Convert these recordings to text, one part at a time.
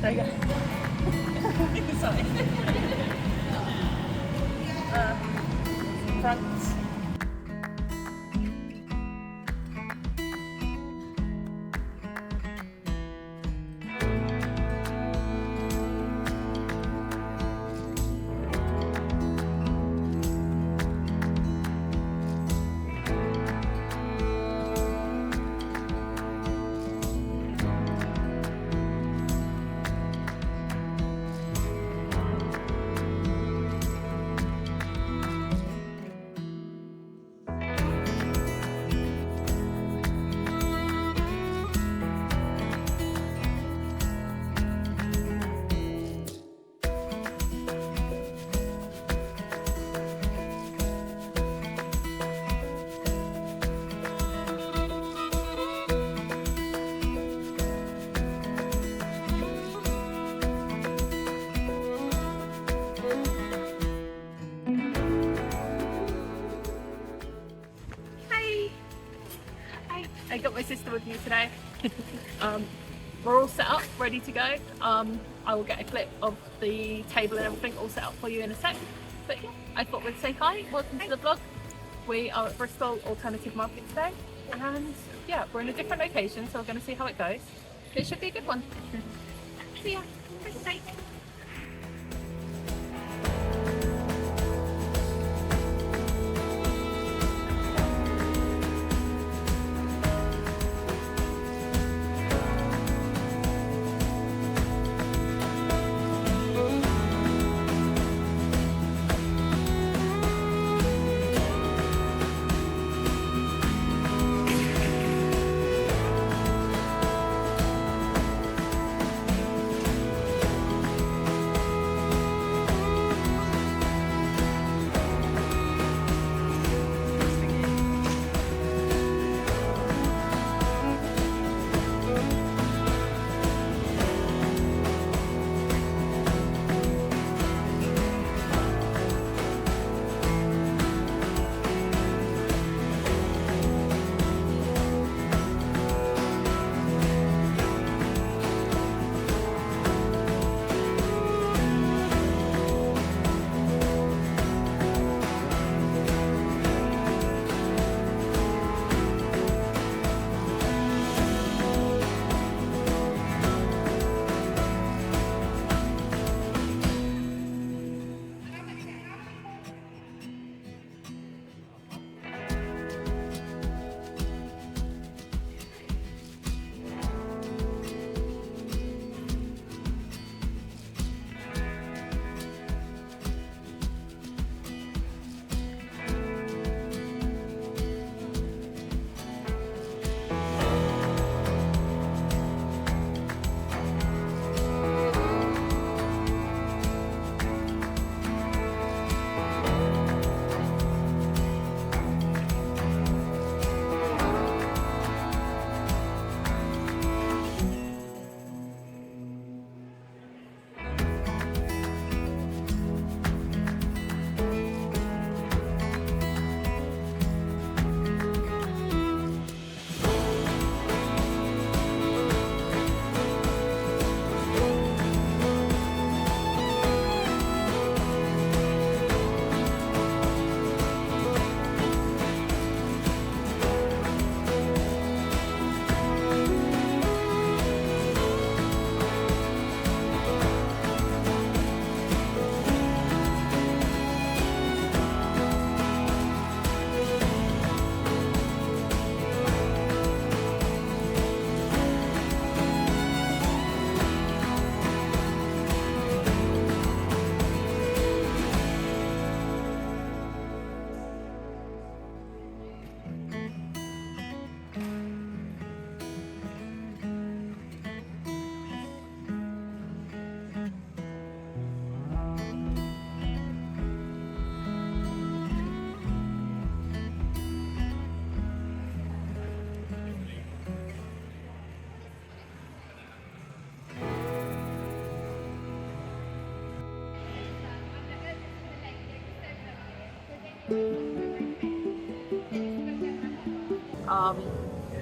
There you go. Sorry. Front. I got my sister with me today. We're all set up, ready to go. I will get a clip of the table and everything all set up for you in a sec. But yeah, I thought we'd say hi, welcome to the vlog. We are at Bristol Alternative Market today, and yeah, we're in a different location, so we're going to see how it goes. It should be a good one. See ya. Bye.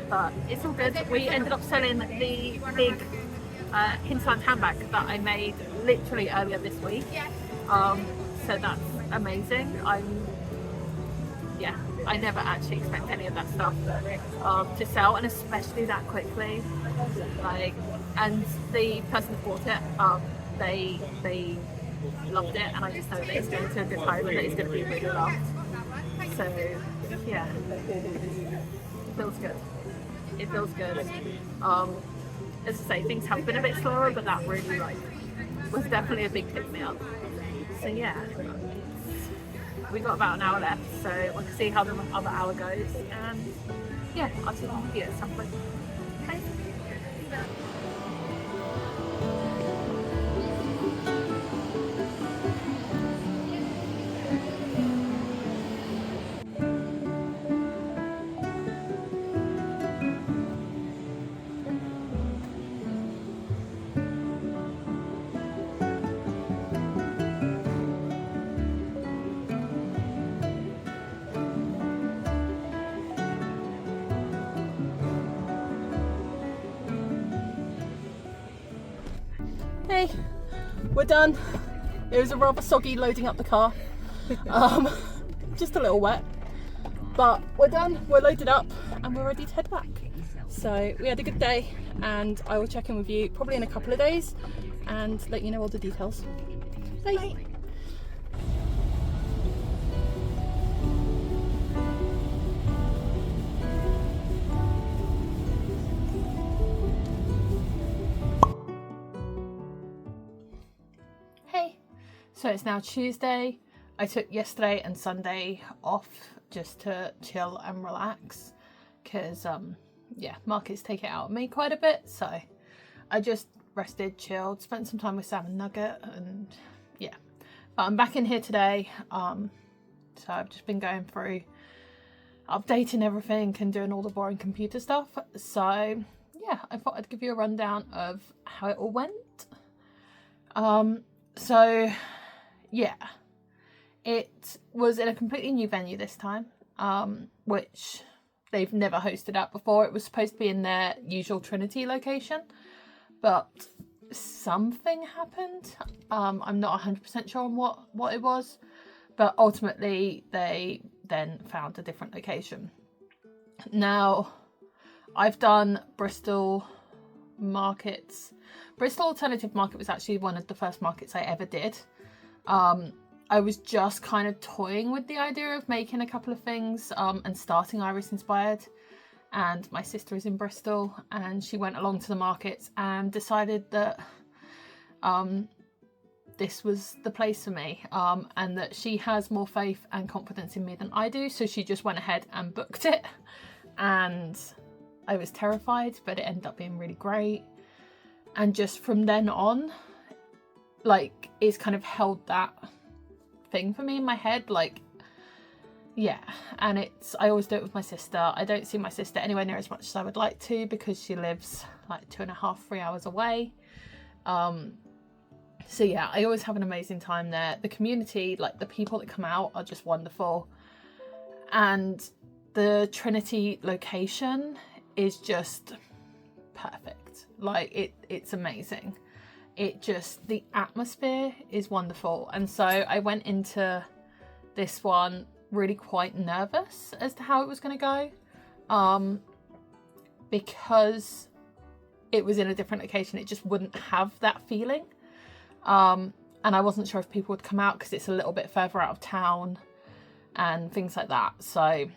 But it's all good. We ended up selling the big hinterland handbag that I made literally earlier this week. So that's amazing. I never actually expect any of that stuff to sell, and especially that quickly. Like, and the person who bought it, they loved it, and I just know that it's going to a good home and that it's going to be really loved. So yeah, it feels good. It feels good. As I say, things have been a bit slower, but that really was definitely a big pick me up. So yeah, we got about an hour left, so we'll see how the other hour goes, and yeah, I'll see you with you at some point. Okay. Hey, we're done. It was a rather soggy loading up the car. Just a little wet. But we're done, we're loaded up, and we're ready to head back. So we had a good day, and I will check in with you probably in a couple of days and let you know all the details. Bye. Bye. So it's now Tuesday. I took yesterday and Sunday off just to chill and relax because markets take it out of me quite a bit. So I just rested, chilled, spent some time with Sam and Nugget, and yeah. But I'm back in here today. So I've just been going through updating everything and doing all the boring computer stuff. So yeah, I thought I'd give you a rundown of how it all went. So yeah, it was in a completely new venue this time, which they've never hosted at before. It was supposed to be in their usual Trinity location, but something happened. I'm not 100% sure on what it was, but ultimately they then found a different location. Now, I've done Bristol markets. Bristol Alternative Market was actually one of the first markets I ever did. I was just kind of toying with the idea of making a couple of things and starting Iris Inspired, and my sister is in Bristol and she went along to the markets and decided that this was the place for me, and that she has more faith and confidence in me than I do, so she just went ahead and booked it, and I was terrified, but it ended up being really great. And just from then on, like, it's kind of held that thing for me in my head, like, yeah. And I always do it with my sister. I don't see my sister anywhere near as much as I would like to because she lives like 2.5-3 hours away. So yeah, I always have an amazing time there. The community, like the people that come out, are just wonderful, and the Trinity location is just perfect. Like, it's amazing. The atmosphere is wonderful. And so I went into this one really quite nervous as to how it was going to go, because it was in a different location. It just wouldn't have that feeling, and I wasn't sure if people would come out because it's a little bit further out of town and things like that. So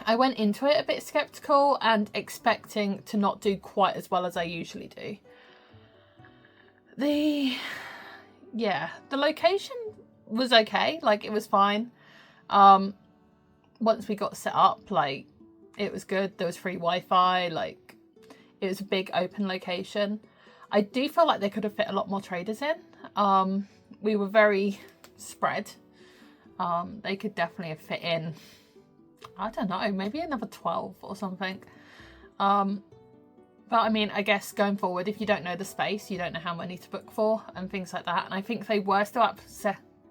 I went into it a bit skeptical and expecting to not do quite as well as I usually do. The location was okay, like, it was fine. Once we got set up, like, it was good. There was free Wi-Fi, like, it was a big open location. I do feel like they could have fit a lot more traders in. We were very spread. They could definitely have fit in, I don't know, maybe another 12 or something. But I mean, I guess going forward, if you don't know the space, you don't know how many to book for and things like that. And I think they were still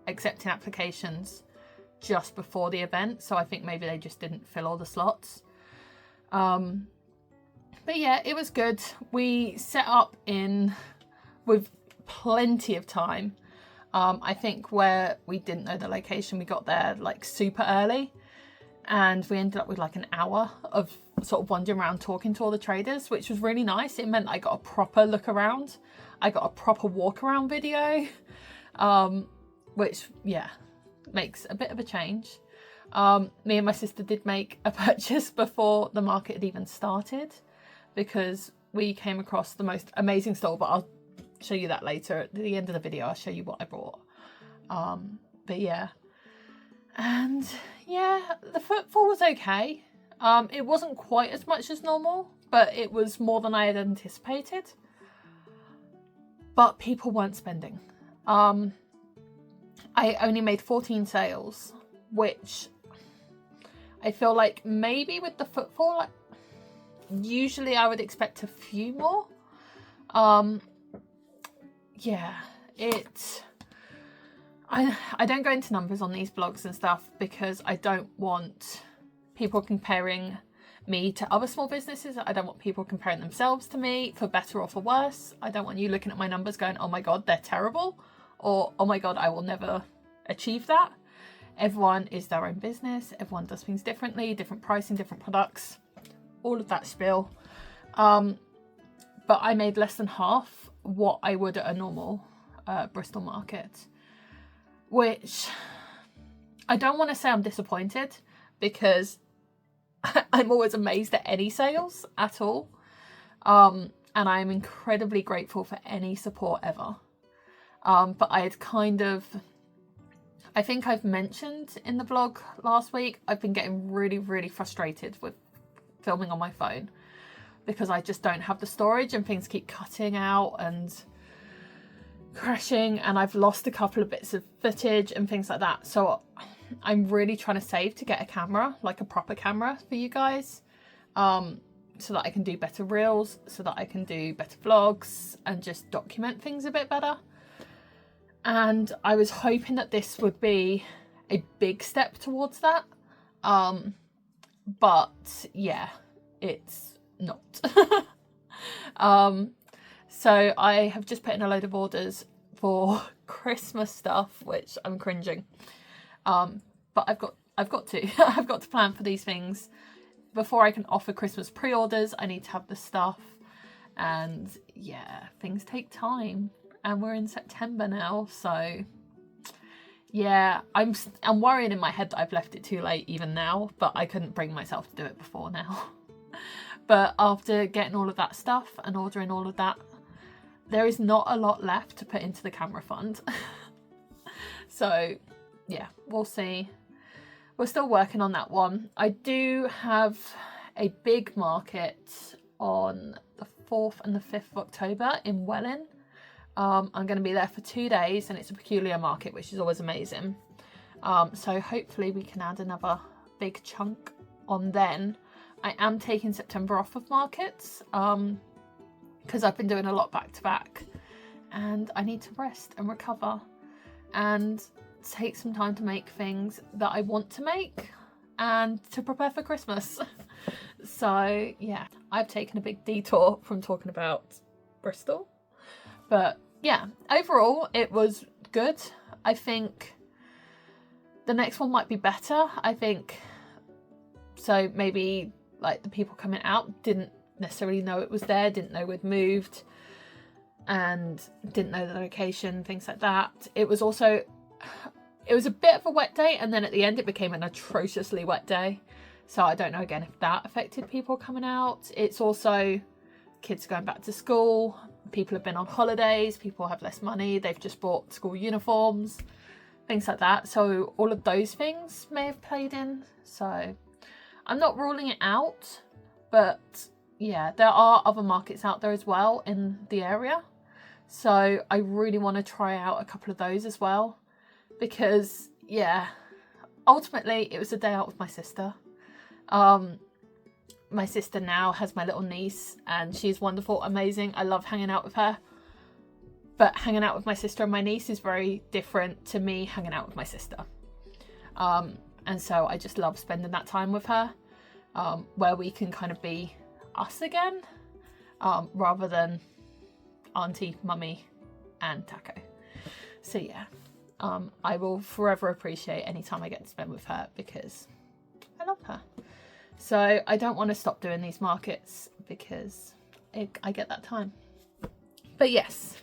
accepting applications just before the event, so I think maybe they just didn't fill all the slots. But yeah, it was good. We set up with plenty of time. I think where we didn't know the location, we got there like super early, and we ended up with like an hour of sort of wandering around talking to all the traders, which was really nice. It meant I got a proper look around. I got a proper walk around video, which, yeah, makes a bit of a change. Me and my sister did make a purchase before the market had even started, because we came across the most amazing stall, but I'll show you that later. At the end of the video, I'll show you what I bought. But yeah. And yeah, the footfall was okay. It wasn't quite as much as normal, but it was more than I had anticipated. But people weren't spending. I only made 14 sales, which I feel like maybe with the footfall, like, usually I would expect a few more. Yeah, I don't go into numbers on these blogs and stuff because I don't want people comparing me to other small businesses. I don't want people comparing themselves to me for better or for worse. I don't want you looking at my numbers going, oh my God, they're terrible, or oh my God, I will never achieve that. Everyone is their own business. Everyone does things differently, different pricing, different products, all of that spiel. But I made less than half what I would at a normal Bristol market, which I don't want to say I'm disappointed, because I'm always amazed at any sales at all. And I'm incredibly grateful for any support ever. But I think I've mentioned in the blog last week, I've been getting really, really frustrated with filming on my phone because I just don't have the storage and things keep cutting out and crashing, and I've lost a couple of bits of footage and things like that. So I'm really trying to save to get a camera, like a proper camera for you guys, so that I can do better reels, so that I can do better vlogs and just document things a bit better. And I was hoping that this would be a big step towards that. But yeah, it's not. So I have just put in a load of orders for Christmas stuff, which I'm cringing. But I've got to I've got to plan for these things before I can offer Christmas pre-orders. I need to have the stuff, and yeah, things take time. And we're in September now, so yeah, I'm worrying in my head that I've left it too late even now, but I couldn't bring myself to do it before now. But after getting all of that stuff and ordering all of that, there is not a lot left to put into the camera fund. So yeah, we'll see. We're still working on that one. I do have a big market on the 4th and the 5th of October in Welling. I'm going to be there for 2 days, and it's a peculiar market, which is always amazing. So hopefully we can add another big chunk on then. I am taking September off of markets because I've been doing a lot back to back, and I need to rest and recover and take some time to make things that I want to make and to prepare for Christmas. So yeah, I've taken a big detour from talking about Bristol. But yeah, overall, it was good. I think the next one might be better. I think so. Maybe like the people coming out didn't necessarily know it was there, didn't know we'd moved, and didn't know the location, things like that. It was a bit of a wet day, and then at the end it became an atrociously wet day. So I don't know again if that affected people coming out. It's also kids going back to school. People have been on holidays, people have less money, they've just bought school uniforms, things like that. So all of those things may have played in. So I'm not ruling it out, but yeah, there are other markets out there as well in the area. So I really want to try out a couple of those as well, because yeah, ultimately it was a day out with my sister. My sister now has my little niece, and she's wonderful, amazing. I love hanging out with her. But hanging out with my sister and my niece is very different to me hanging out with my sister. And so I just love spending that time with her, where we can kind of be us again, rather than auntie, mummy and Taco. So yeah, I will forever appreciate any time I get to spend with her because I love her. So I don't want to stop doing these markets because I get that time. But yes,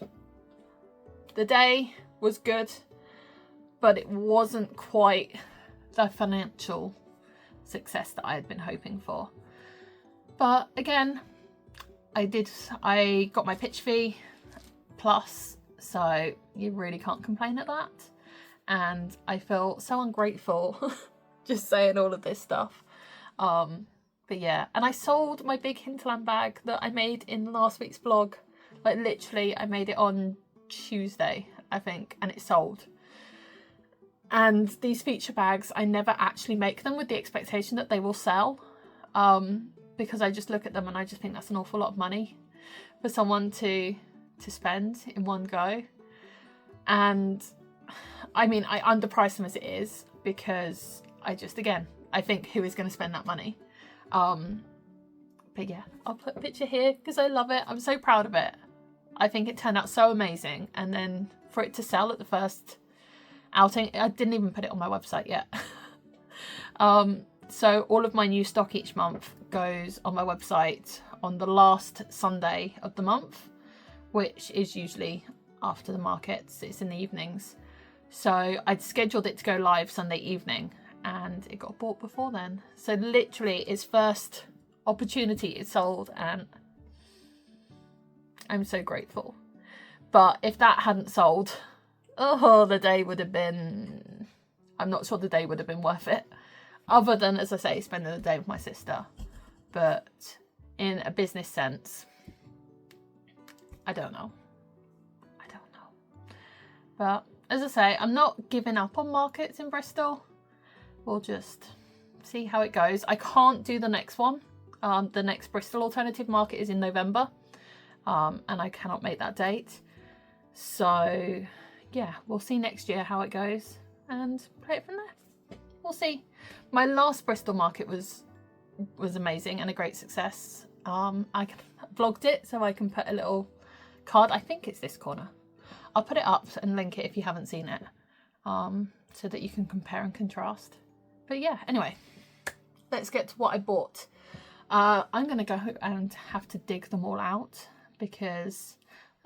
the day was good, but it wasn't quite the financial success that I had been hoping for. But again, I got my pitch fee plus, so you really can't complain at that. And I feel so ungrateful just saying all of this stuff. But yeah, and I sold my big hinterland bag that I made in last week's vlog. Like literally, I made it on Tuesday, I think, and it sold. And these feature bags, I never actually make them with the expectation that they will sell, because I just look at them and I just think that's an awful lot of money for someone to spend in one go. And I mean, I underprice them as it is because I think who is going to spend that money? But yeah, I'll put a picture here because I love it. I'm so proud of it. I think it turned out so amazing. And then for it to sell at the first outing, I didn't even put it on my website yet. So all of my new stock each month goes on my website on the last Sunday of the month, which is usually after the markets. It's in the evenings. So I'd scheduled it to go live Sunday evening and it got bought before then. So literally its first opportunity it sold, and I'm so grateful. But if that hadn't sold, the day would have been, I'm not sure the day would have been worth it. Other than, as I say, spending the day with my sister. But in a business sense, I don't know. But as I say, I'm not giving up on markets in Bristol. We'll just see how it goes. I can't do the next one. The next Bristol Alternative Market is in November. And I cannot make that date. So yeah, we'll see next year how it goes and play it from there. We'll see. My last Bristol market was amazing and a great success. I vlogged it so I can put a little card. I think it's this corner. I'll put it up and link it if you haven't seen it, so that you can compare and contrast. But yeah, anyway, let's get to what I bought. I'm going to go and have to dig them all out because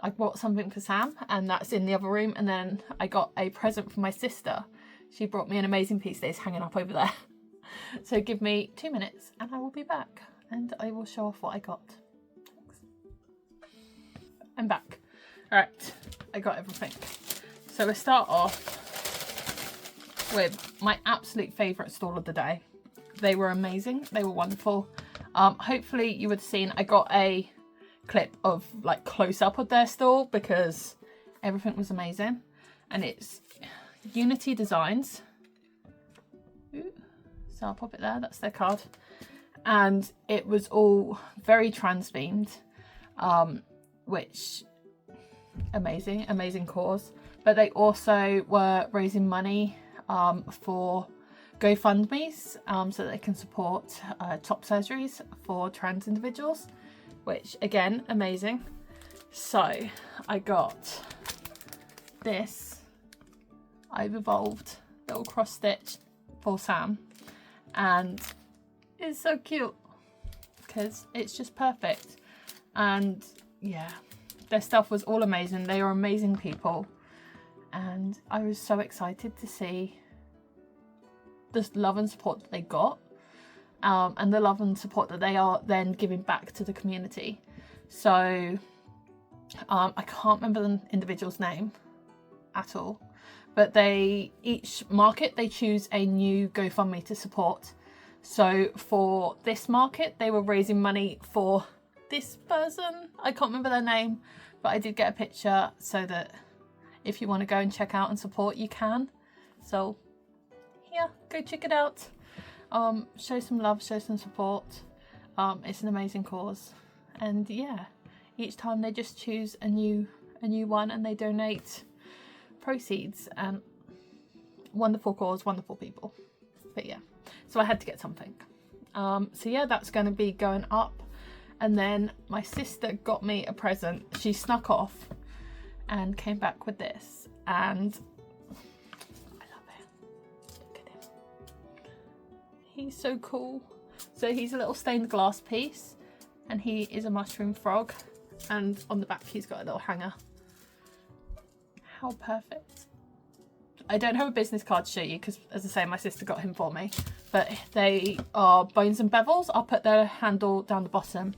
I bought something for Sam and that's in the other room. And then I got a present from my sister. She brought me an amazing piece that is hanging up over there. So give me 2 minutes and I will be back and I will show off what I got. Thanks. I'm back. All right, I got everything. So we start off with my absolute favourite stall of the day. They were amazing. They were wonderful. Hopefully you would have seen, I got a clip of like close up of their stall because everything was amazing. And it's Unity Designs. Ooh, so I'll pop it there. That's their card. And it was all very trans themed, which amazing cause. But they also were raising money for GoFundMe's so that they can support top surgeries for trans individuals, which again, amazing. So I got this I've evolved little cross stitch for Sam, and it's so cute because it's just perfect. And yeah, their stuff was all amazing. They are amazing people, and I was so excited to see the love and support that they got, and the love and support that they are then giving back to the community. So I can't remember the individual's name at all, but each market they choose a new GoFundMe to support. So for this market they were raising money for this person. I can't remember their name, but I did get a picture so that if you want to go and check out and support, you can. So yeah, go check it out. Show some love, show some support. It's an amazing cause, and yeah, each time they just choose a new one and they donate proceeds. Wonderful cause, wonderful people. But yeah, so I had to get something. So yeah, that's going to be going up, And then my sister got me a present. She snuck off and came back with this, and I love him. Look at him. He's so cool. So he's a little stained glass piece, and he is a mushroom frog, and on the back he's got a little hanger. How perfect. I don't have a business card to show you because, as I say, my sister got him for me, but they are bones and bevels. I'll put their handle down the bottom,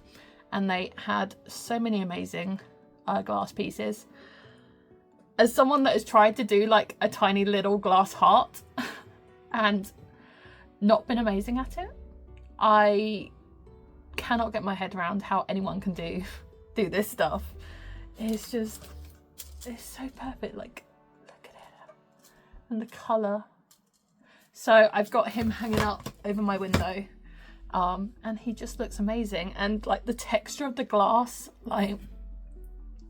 and they had so many amazing glass pieces. As someone that has tried to do like a tiny little glass heart and not been amazing at it, I cannot get my head around how anyone can do this stuff. It's just, it's so perfect. Like, look at it. And the colour. So I've got him hanging up over my window, and he just looks amazing. And like the texture of the glass, like,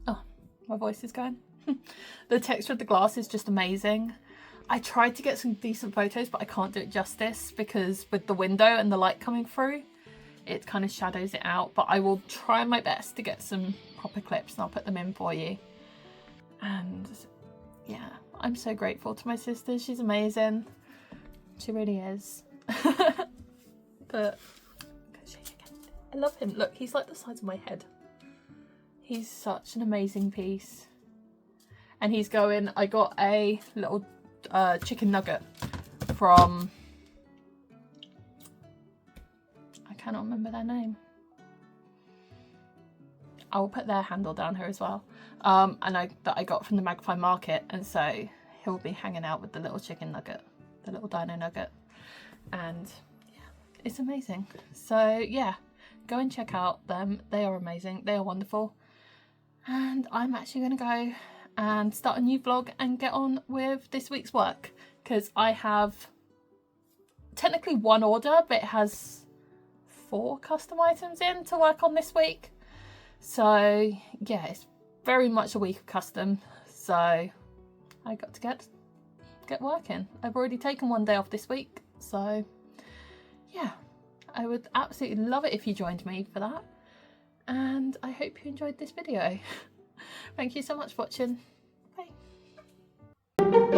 oh, my voice is going. The texture of the glass is just amazing. I tried to get some decent photos, but I can't do it justice because with the window and the light coming through, it kind of shadows it out. But I will try my best to get some proper clips, and I'll put them in for you. And yeah, I'm so grateful to my sister. She's amazing. She really is. But I love him. Look, he's like the size of my head. He's such an amazing piece. And he's going, I got a little chicken nugget from, I cannot remember their name. I will put their handle down here as well. And that I got from the Magpie Market, and so he'll be hanging out with the little chicken nugget, the little dino nugget, and yeah, it's amazing. So yeah, go and check out them. They are amazing. They are wonderful. And I'm actually going to go and start a new vlog and get on with this week's work, because I have technically one order, but it has 4 custom items in to work on this week. So yeah, it's very much a week of custom, so I got to get working. I've already taken one day off this week, so yeah, I would absolutely love it if you joined me for that, and I hope you enjoyed this video. Thank you so much for watching. Bye.